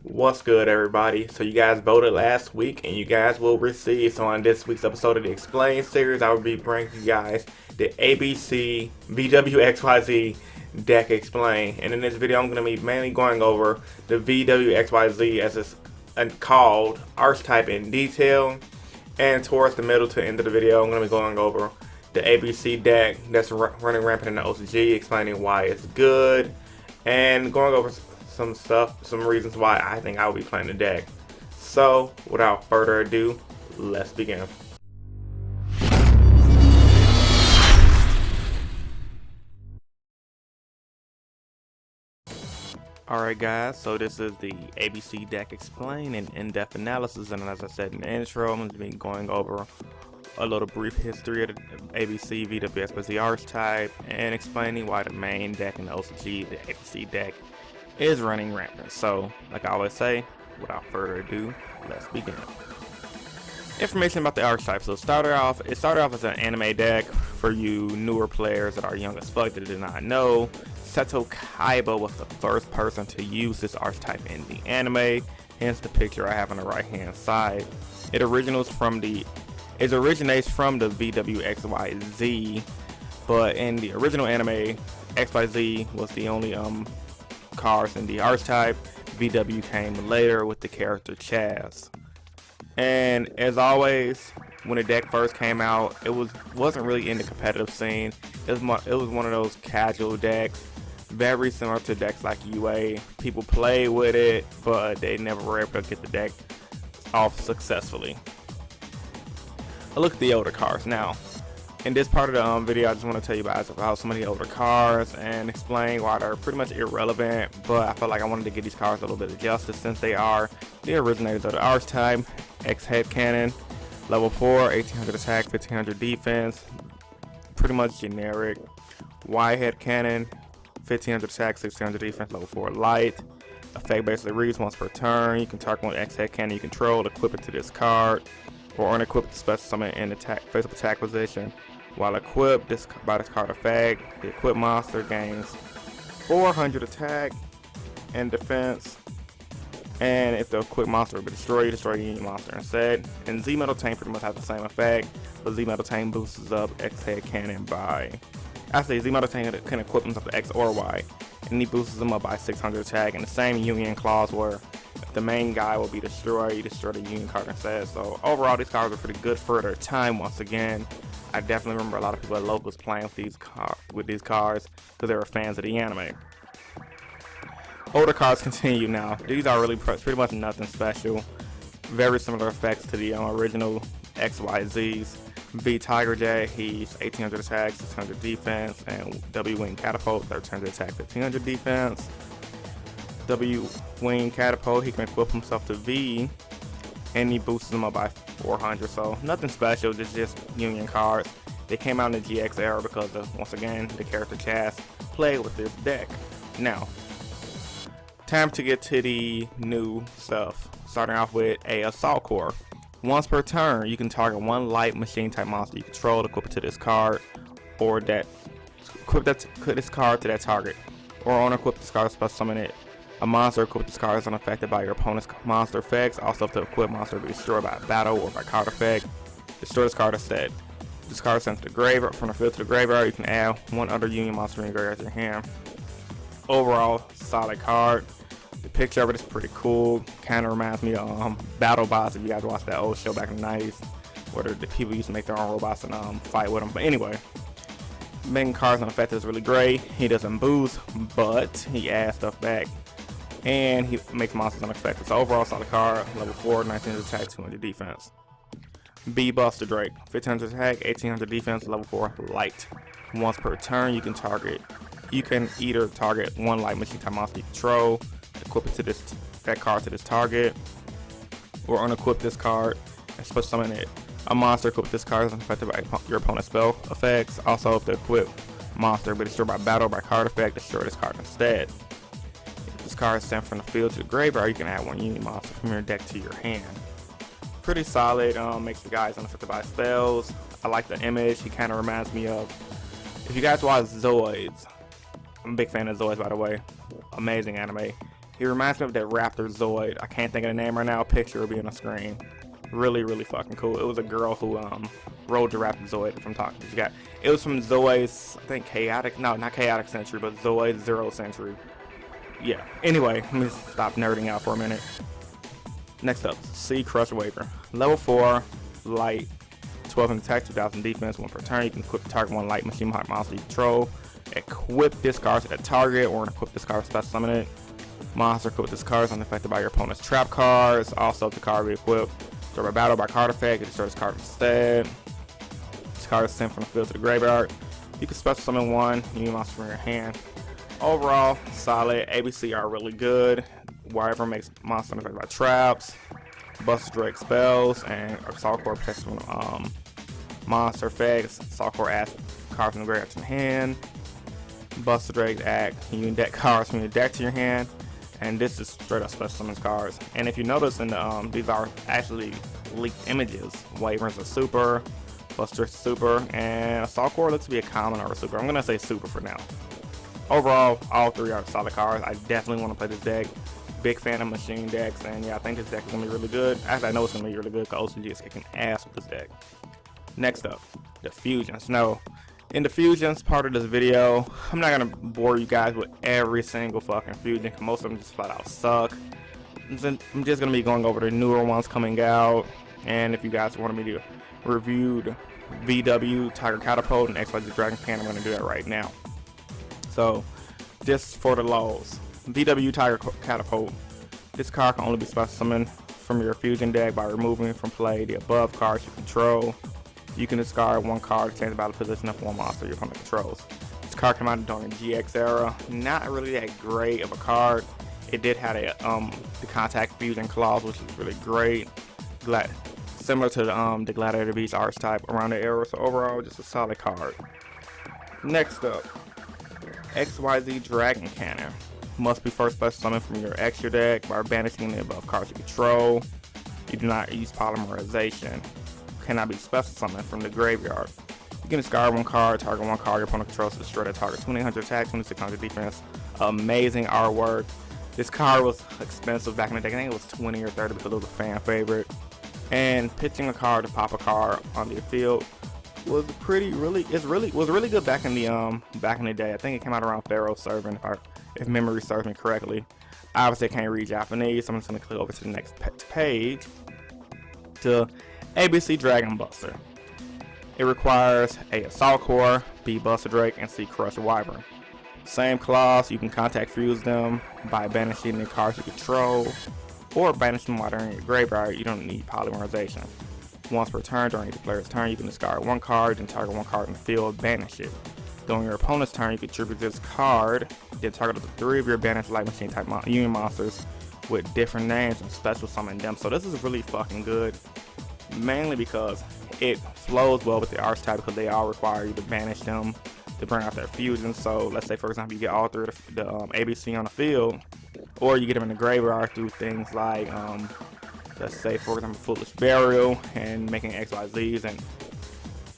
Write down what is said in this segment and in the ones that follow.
What's good, everybody? So you guys voted last week, and you guys will receive. So on this week's episode of the Explain series, I will be bringing you guys the ABC VWXYZ deck explain. And in this video, I'm going to be mainly going over the VWXYZ as it's called Archetype in detail. And towards the middle to end of the video, I'm going to be going over the ABC deck that's running rampant in the OCG, explaining why it's good, and going over some stuff, some reasons why I think I will be playing the deck. So, without further ado, let's begin. Alright guys, so this is the ABC deck explain and in-depth analysis, and as I said in the intro, I'm going to be going over a little brief history of the ABC VWXYZ Archetype and explaining why the main deck in the OCG, the ABC deck, is running rampant. So, like I always say, without further ado, let's begin. Information about the Archetype. So it started off as an anime deck for you newer players that are young as fuck that did not know. Seto Kaiba was the first person to use this archetype in the anime, hence the picture I have on the right hand side. It originates from the VWXYZ, but in the original anime, XYZ was the only cards in the archetype. VW came later with the character Chazz. And as always, when the deck first came out, it wasn't really in the competitive scene. It was one of those casual decks, very similar to decks like UA. People play with it, but they never were able to get the deck off successfully. A look at the older cards now. In this part of the video, I just want to tell you guys about some of the older cards and explain why they're pretty much irrelevant, but I felt like I wanted to give these cards a little bit of justice since they are the originators of the archetype. X Head Cannon, level 4, 1800 attack, 1500 defense, pretty much generic. Y Head Cannon, 1500 attack, 1600 defense, level 4 light. Effect basically reads once per turn. You can target one X Head Cannon you control, equip it to this card, or unequip the special summon in face-up attack position. While equipped by this card effect, the equipped monster gains 400 attack and defense. And if the equipped monster will be destroyed, you destroy the Union monster instead. And Z Metal Tank pretty much has the same effect, but Z Metal Tank boosts up X Head Cannon by. Actually, Z Metal Tank can equip himself to X or Y, and he boosts them up by 600 attack. And the same Union clause where if the main guy will be destroyed, you destroy the Union card instead. So overall, these cards are pretty good for their time. Once again, I definitely remember a lot of people at locals playing with these cards because they were fans of the anime. Older cards continue now. These are really pretty much nothing special. Very similar effects to the original XYZs. V Tiger J, he's 1800 attack, 600 defense, and W Wing Catapult, 1300 attack, 1500 defense. W Wing Catapult, he can equip himself to V, and he boosts them up by 400. So nothing special, just Union cards. They came out in the GX era because of, once again, the character Chazz played with this deck. Now, time to get to the new stuff. Starting off with a Assault Core. Once per turn, you can target one light machine type monster you control, equip it to this card, or equip this card to that target, or unequip this card, special summon it. A monster equipped this card is unaffected by your opponent's monster effects. Also, if the equipped monster be destroyed by a battle or by card effect, destroy this card instead. This card is sent to the graveyard. From the field to the graveyard, you can add one other Union monster in your graveyard to your hand. Overall, solid card. The picture of it is pretty cool. Kind of reminds me of Battle Bots, if you guys watched that old show back in the 90s, where the people used to make their own robots and fight with them. But anyway, making cards unaffected is really great. He doesn't boost, but he adds stuff back, and he makes monsters unaffected. So overall, solid card. Level 4, 1900 attack, 200 defense. B Buster Drake, 1500 attack, 1800 defense, level 4 light. Once per turn, you can either target one light machine type monster you control, equip it to that card to this target, or unequip this card and special summon it. A monster equipped this card is unaffected by your opponent's spell effects. Also, if the equipped monster be destroyed by battle or by card effect, destroy this card instead. If this card is sent from the field to the graveyard, you can add one Union monster from your deck to your hand. Pretty solid. Makes the guys unaffected by spells. I like the image. He kind of reminds me of, if you guys watch Zoids, I'm a big fan of Zoids, by the way. Amazing anime. He reminds me of that Raptor Zoid. I can't think of the name right now. Picture will be on the screen. Really, really fucking cool. It was a girl who rode the Raptor Zoid from talking. It was from Zoid's, I think not Chaotic Century, but Zoid's Zero Century. Yeah. Anyway, let me stop nerding out for a minute. Next up, Sea Crusher Waver. Level 4, light, 12 in attack, 2000 defense, 1 per turn. You can equip the target 1 light machine hot monster you control. Equip this card to the target, or equip this card special summon it. Monster equipped with this card is unaffected by your opponent's trap cards. Also, if the card be equipped during a battle by card effect, you destroy this card instead. This card is sent from the field to the graveyard. You can special summon 1 new monster from your hand. Overall, solid. ABC are really good. Wyvern makes monster unaffected by traps. Buster Drake spells, and Assault Core protects from monster effects. Assault Core adds cards from the graveyard to your hand. Buster Drake add union deck cards from your deck to your hand. And this is straight up special summons cards. And if you notice, in the these are actually leaked images. Wyverns are super, Buster super, and Assault Core looks to be a common or a super. I'm gonna say super for now. Overall, all 3 are solid cards. I definitely want to play this deck. Big fan of machine decks, and yeah, I think this deck is gonna be really good. Actually, I know it's gonna be really good because OCG is kicking ass with this deck. Next up, the fusions. Now, in the fusions part of this video, I'm not gonna bore you guys with every single fucking fusion, because most of them just flat out suck. I'm just gonna be going over the newer ones coming out, and if you guys wanted me to review the VW Tiger Catapult and XYZ Dragon Pan, I'm gonna do that right now. So, just for the lows, VW Tiger Catapult. This card can only be special summoned from your fusion deck by removing from play the above cards you control. You can discard 1 card to change the battle position of 1 monster your opponent controls. This card came out during the GX era. Not really that great of a card. It did have the contact fusion clause, which is really great. Similar to the Gladiator Beast Archetype around the era. So overall, just a solid card. Next up, XYZ Dragon Cannon. Must be first special summoned from your extra deck by banishing the above cards you control. You do not use Polymerization. Cannot be special summoned from the graveyard. You can discard 1 card, target 1 card your opponent controls to destroy that target. 2800 attack, 2600 defense. Amazing artwork. This card was expensive back in the day. I think it was 20 or 30 because it was a fan favorite. And pitching a card to pop a card onto the field was really good back in the day. I think it came out around Pharaoh Servant, if memory serves me correctly. Obviously, I can't read Japanese, so I'm just gonna click over to the next page to ABC Dragon Buster. It requires A Assault Core, B Buster Drake, and C Crusher Wyvern. Same clause, you can contact fuse them by banishing the cards you control, or banish them while they're in your graveyard. You don't need Polymerization. Once per turn, during each player's turn, you can discard 1 card, then target 1 card in the field, banish it. During your opponent's turn, you contribute this card, then target up to 3 of your banished light machine type union monsters with different names and special summon them. So this is really fucking good. Mainly because it flows well with the Archetype, because they all require you to banish them to bring out their fusion. So let's say, for example, you get all 3 of the ABC on the field, or you get them in the graveyard through things like, let's say, for example, Foolish Burial and making XYZs and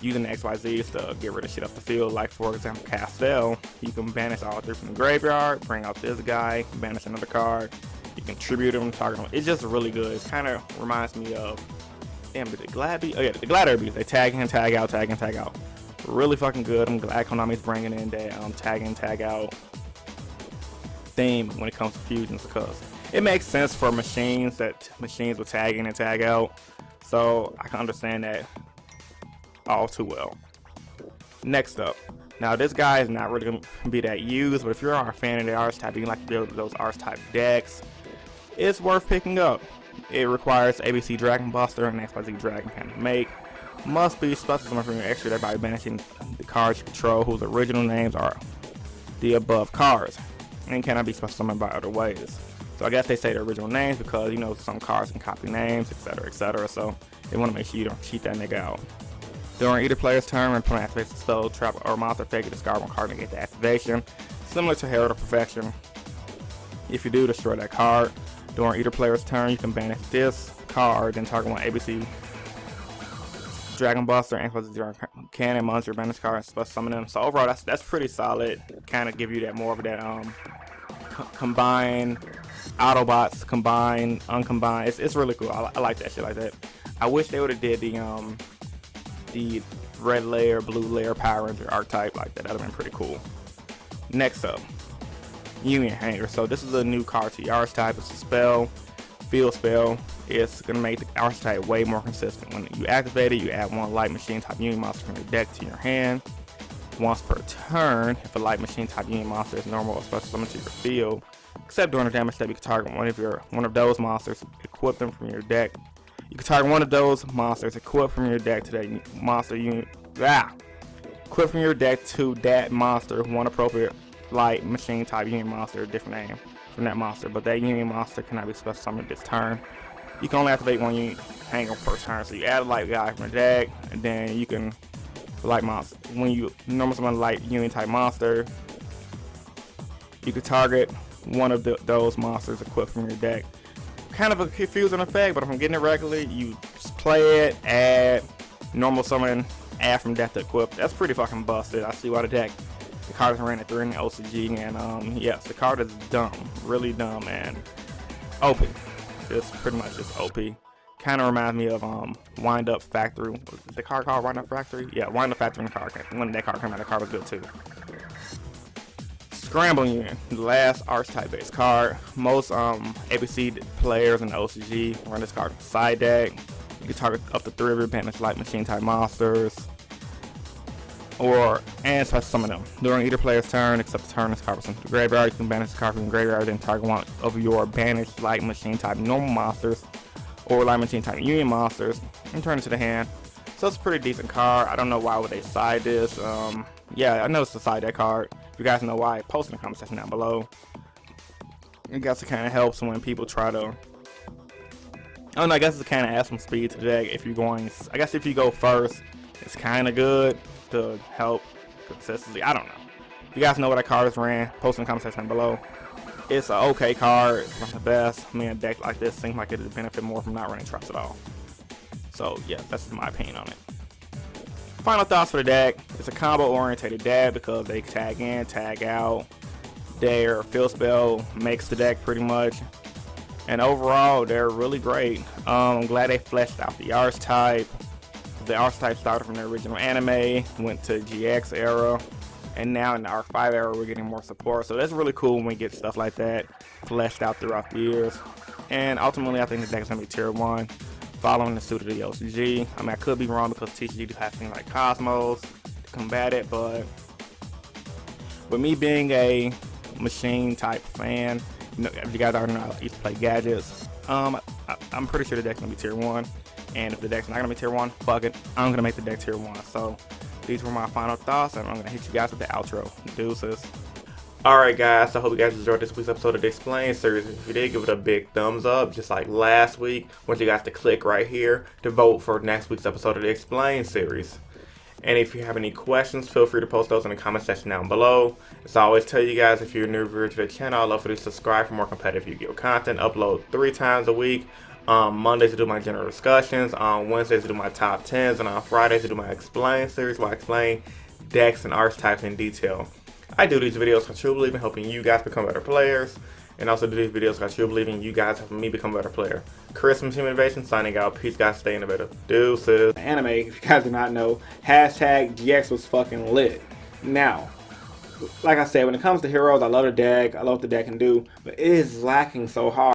using the XYZs to get rid of shit off the field. Like, for example, Castell, you can banish all 3 from the graveyard, bring out this guy, banish another card, you can tribute them, target them. It's just really good. It kind of reminds me of, damn, did the Gladiator? Oh yeah, the Gladiator Beast. They tag in, tag out, tag in, tag out. Really fucking good. I'm glad Konami's bringing in that tag in, tag out theme when it comes to fusions, because it makes sense for machines will tag in and tag out. So I can understand that all too well. Next up, now this guy is not really gonna be that used, but if you're a fan of the Archetype, you like to build those Archetype decks, it's worth picking up. It requires ABC Dragon Buster and XYZ Dragon can make. Must be special summoned from your extra deck by banishing the cards you control whose original names are the above cards, and cannot be special summoned by other ways. So I guess they say the original names because, you know, some cards can copy names, etc., etc. So they want to make sure you don't cheat that nigga out. During either player's turn, when opponent activates a spell, trap, or monster effect, you discard 1 card and get the activation. Similar to Herald of Perfection. If you do, destroy that card. During either player's turn, you can banish this card, then target 1 ABC Dragon Buster and Dragon Cannon monster banish card and special summon them. So overall, that's pretty solid. Kind of give you that more of that combine Autobots, combine, uncombine. It's really cool. I like that shit like that. I wish they would have did the red layer, blue layer Power Ranger archetype like that. That'd have been pretty cool. Next up, Union Hanger. So this is a new card to the Archetype. It's a spell, field spell. It's gonna make the Archetype way more consistent. When you activate it, you add one light machine type Union monster from your deck to your hand. Once per turn, if a light machine type Union monster is normal or special summon to your field, except during a damage step, you can target one of those monsters, equip them from your deck. You can target one of those monsters, equip from your deck to that monster unit. Equip from your deck to that monster one appropriate light machine type Union monster, a different name from that monster, but that Union monster cannot be special summoned this turn. You can only activate one Union Hanger per turn, so you add a light guy from the deck, and then you can light monster. When you normal summon a light Union type monster, you can target one of those monsters equipped from your deck. Kind of a confusing effect, but if I'm getting it regularly, you just play it, add normal summon, add from deck to equip. That's pretty fucking busted. I see why the card is ran at 3 in the OCG, and yes, the card is dumb, really dumb, and OP. It's pretty much just OP. Kind of reminds me of Wind Up Factory. Is the card called Wind Up Factory? Yeah, Wind Up Factory. When that card came out, the card was good too. Scramble Union, the last Archetype based card. Most ABC players in the OCG run this card in the side deck. You can target up to 3 of your banished light machine type monsters, and special summon them during either player's turn except the turn this card was sent to the graveyard. You can banish this card from the graveyard and target one of your banished light machine type normal monsters or light machine type Union monsters and turn it to the hand. So it's a pretty decent card. I don't know why would they side this. Yeah, I know it's a side deck card. If you guys know why, post in the comment section down below. I guess it kind of helps when people try to. I don't know. I guess it kind of adds some speed to the deck if you're going. I guess if you go first, it's kind of good to help consistency. I don't know. If you guys know what that card is ran, post in the comment section below. It's an okay card. It's not the best. I mean, a deck like this seems like it would benefit more from not running traps at all. So yeah, that's my opinion on it. Final thoughts for the deck. It's a combo orientated deck because they tag in, tag out. Their field spell makes the deck pretty much. And overall, they're really great. I'm glad they fleshed out the Archetype. The Archetype started from the original anime, went to GX era, and now in the Arc 5 era, we're getting more support. So that's really cool when we get stuff like that fleshed out throughout the years. And ultimately, I think the deck is going to be tier 1. Following the suit of the OCG. I mean, I could be wrong because TCG has things like Cosmos to combat it, but with me being a machine type fan, you know, if you guys already know, I used to play gadgets. I'm pretty sure the deck's gonna be tier 1, and if the deck's not gonna be tier 1, fuck it, I'm gonna make the deck tier 1. So these were my final thoughts, and I'm gonna hit you guys with the outro. Deuces. Alright guys, I hope you guys enjoyed this week's episode of the Explain series. If you did, give it a big thumbs up, just like last week. I want you guys to click right here to vote for next week's episode of the Explain series. And if you have any questions, feel free to post those in the comment section down below. As I always tell you guys, if you're a new viewer to the channel, I'd love for you to subscribe for more competitive Yu-Gi-Oh content. Upload 3 times a week. Mondays to do my general discussions, on Wednesdays to do my top 10s, and on Fridays to do my Explain series where I explain decks and archetypes in detail. I do these videos because I truly believe in helping you guys become better players, and also do these videos because I truly believe in you guys helping me become a better player. Chris from Team Innovation signing out. Peace, guys. Stay innovative. Deuces. Anime, if you guys do not know, hashtag GX was fucking lit. Now, like I said, when it comes to heroes, I love the deck. I love what the deck can do, but it is lacking so hard.